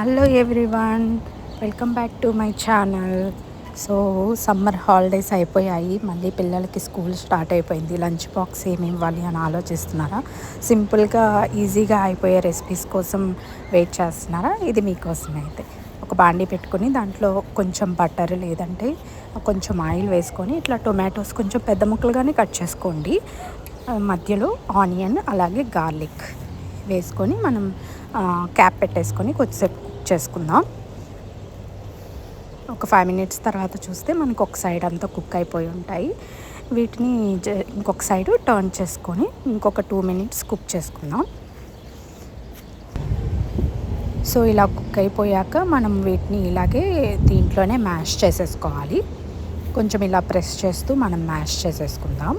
Hello everyone, welcome back to my channel. So summer holidays అయిపోయాయి, మళ్ళీ పిల్లలకి school start అయిపోయింది. లంచ్ బాక్స్ ఏమి ఇవ్వాలి అని ఆలోచిస్తున్నారా? సింపుల్గా ఈజీగా అయిపోయే రెసిపీస్ కోసం వెయిట్ చేస్తున్నారా? ఇది మీకోసమే. అయితే ఒక బాండీ పెట్టుకొని దాంట్లో కొంచెం బటర్ లేదంటే కొంచెం ఆయిల్ వేసుకొని ఇట్లా టొమాటోస్ కొంచెం పెద్ద ముక్కలుగానే కట్ చేసుకోండి. మధ్యలో ఆనియన్ అలాగే గార్లిక్ వేసుకొని మనం క్యాప్ పెట్టేసుకొని కొద్దిసేపు కుక్ చేసుకుందాం. ఒక 5 మినిట్స్ తర్వాత చూస్తే మనకు ఒక సైడ్ అంతా కుక్ అయిపోయి ఉంటాయి. వీటిని ఇంకొక సైడు టర్న్ చేసుకొని ఇంకొక 2 మినిట్స్ కుక్ చేసుకుందాం. సో ఇలా కుక్ అయిపోయాక మనం వీటిని ఇలాగే దీంట్లోనే మ్యాష్ చేసేసుకోవాలి. కొంచెం ఇలా ప్రెస్ చేస్తూ మనం మ్యాష్ చేసేసుకుందాం.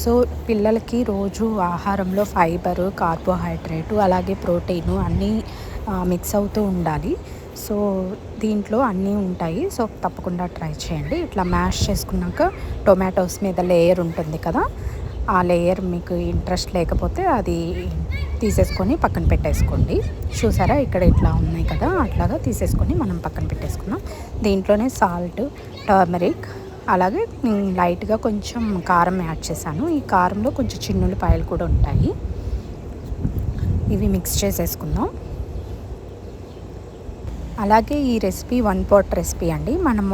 సో పిల్లలకి రోజు ఆహారంలో ఫైబరు, కార్బోహైడ్రేటు అలాగే ప్రోటీను అన్నీ మిక్స్ అవుతూ ఉండాలి. సో దీంట్లో అన్నీ ఉంటాయి. సో తప్పకుండా ట్రై చేయండి. ఇట్లా మ్యాష్ చేసుకున్నాక టొమాటోస్ మీద లేయర్ ఉంటుంది కదా, ఆ లేయర్ మీకు ఇంట్రెస్ట్ లేకపోతే అది తీసేసుకొని పక్కన పెట్టేసుకోండి. చూసారా, ఇక్కడ ఇట్లా ఉన్నాయి కదా, అట్లాగా తీసేసుకొని మనం పక్కన పెట్టేసుకున్నాం. దీంట్లోనే సాల్ట్, టర్మరిక్ అలాగే లైట్గా కొంచెం కారం యాడ్ చేశాను. ఈ కారంలో కొంచెం చిన్నులపాయలు కూడా ఉంటాయి. ఇవి మిక్స్ చేసేసుకుందాం. అలాగే ఈ రెసిపీ 1 పాట్ రెసిపీ అండి. మనం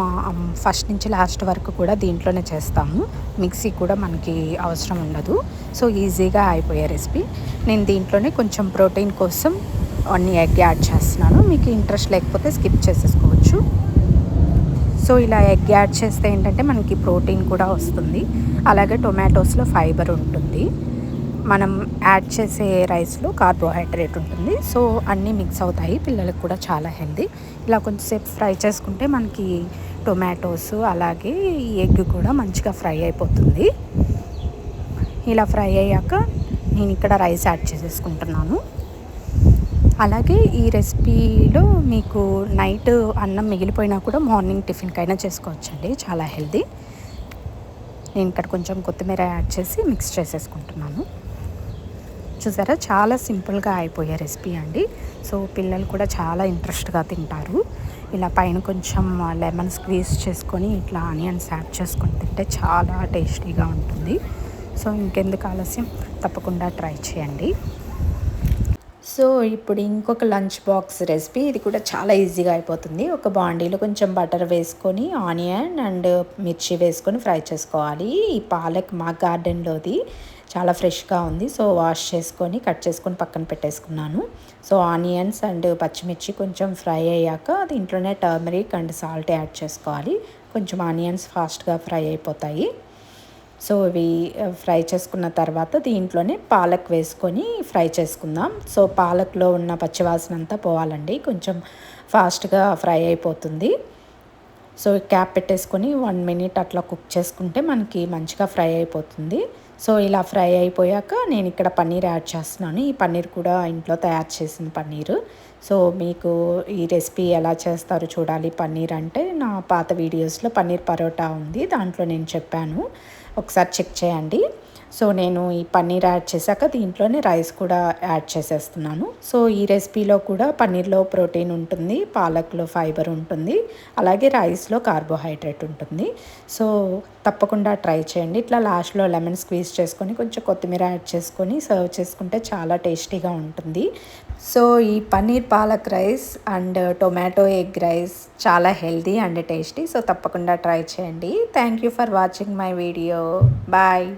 ఫస్ట్ నుంచి లాస్ట్ వరకు కూడా దీంట్లోనే చేస్తాము. మిక్సీ కూడా మనకి అవసరం ఉండదు. సో ఈజీగా అయిపోయే రెసిపీ. నేను దీంట్లోనే కొంచెం ప్రోటీన్ కోసం అన్ని ఎగ్ యాడ్ చేస్తున్నాను. మీకు ఇంట్రెస్ట్ లేకపోతే స్కిప్ చేసేసుకోవచ్చు. సో ఇలా ఎగ్ యాడ్ చేస్తే ఏంటంటే మనకి ప్రోటీన్ కూడా వస్తుంది, అలాగే టొమాటోస్లో ఫైబర్ ఉంటుంది, మనం యాడ్ చేసే రైస్లో కార్బోహైడ్రేట్ ఉంటుంది. సో అన్నీ మిక్స్ అవుతాయి, పిల్లలకు కూడా చాలా హెల్దీ. ఇలా కొంచెంసేపు ఫ్రై చేసుకుంటే మనకి టొమాటోస్ అలాగే ఈ ఎగ్ కూడా మంచిగా ఫ్రై అయిపోతుంది. ఇలా ఫ్రై అయ్యాక నేను ఇక్కడ రైస్ యాడ్ చేసేసుకుంటున్నాను. అలాగే ఈ రెసిపీలో మీకు నైట్ అన్నం మిగిలిపోయినా కూడా మార్నింగ్ టిఫిన్కైనా చేసుకోవచ్చండి, చాలా హెల్దీ. నేను ఇక్కడ కొంచెం కొత్తిమీర యాడ్ చేసి మిక్స్ చేసేసుకుంటున్నాను. చూసారా, చాలా సింపుల్గా అయిపోయే రెసిపీ అండి. సో పిల్లలు కూడా చాలా ఇంట్రెస్ట్గా తింటారు. ఇలా పైన కొంచెం లెమన్ స్క్వీజ్ చేసుకొని ఇట్లా ఆనియన్స్ యాడ్ చేసుకొని తింటే చాలా టేస్టీగా ఉంటుంది. సో ఇంకెందుకు ఆలస్యం, తప్పకుండా ట్రై చేయండి. సో ఇప్పుడు ఇంకొక లంచ్ బాక్స్ రెసిపీ, ఇది కూడా చాలా ఈజీగా అయిపోతుంది. ఒక బాండీలో కొంచెం బటర్ వేసుకొని ఆనియన్ అండ్ మిర్చి వేసుకొని ఫ్రై చేసుకోవాలి. ఈ పాలక్ మా గార్డెన్లోది, చాలా ఫ్రెష్గా ఉంది. సో వాష్ చేసుకొని కట్ చేసుకొని పక్కన పెట్టేసుకున్నాను. సో ఆనియన్స్ అండ్ పచ్చిమిర్చి కొంచెం ఫ్రై అయ్యాక దీంట్లోనే టర్మరిక్ అండ్ సాల్ట్ యాడ్ చేసుకోవాలి. కొంచెం ఆనియన్స్ ఫాస్ట్గా ఫ్రై అయిపోతాయి. సో ఇవి ఫ్రై చేసుకున్న తర్వాత దీంట్లోనే పాలక్ వేసుకొని ఫ్రై చేసుకుందాం. సో పాలక్లో ఉన్న పచ్చివాసన అంతా పోవాలండి, కొంచెం ఫాస్ట్గా ఫ్రై అయిపోతుంది. సో క్యాప్ పెట్టేసుకొని 1 మినిట్ అట్లా కుక్ చేసుకుంటే మనకి మంచిగా ఫ్రై అయిపోతుంది. సో ఇలా ఫ్రై అయిపోయాక నేను ఇక్కడ పన్నీర్ యాడ్ చేస్తున్నాను. ఈ పన్నీర్ కూడా ఇంట్లో తయారు చేసిన పన్నీరు. సో మీకు ఈ రెసిపీ ఎలా చేస్తారో చూడాలి పన్నీర్ అంటే, నా పాత వీడియోస్లో పన్నీర్ పరోటా ఉంది, దాంట్లో నేను చెప్పాను, ఒకసారి చెక్ చేయండి. సో నేను ఈ పన్నీర్ యాడ్ చేశాక దీంట్లోనే రైస్ కూడా యాడ్ చేసేస్తున్నాను. సో ఈ రెసిపీలో కూడా పన్నీర్లో ప్రోటీన్ ఉంటుంది, పాలక్లో ఫైబర్ ఉంటుంది, అలాగే రైస్లో కార్బోహైడ్రేట్ ఉంటుంది. సో తప్పకుండా ట్రై చేయండి. ఇట్లా లాస్ట్లో లెమన్ స్క్వీజ్ చేసుకొని కొంచెం కొత్తిమీర యాడ్ చేసుకొని సర్వ్ చేసుకుంటే చాలా టేస్టీగా ఉంటుంది. సో ఈ paneer palak rice and tomato egg rice చాలా హెల్దీ అండ్ టేస్టీ. సో తప్పకుండా ట్రై చేయండి. Thank you for watching my video. Bye.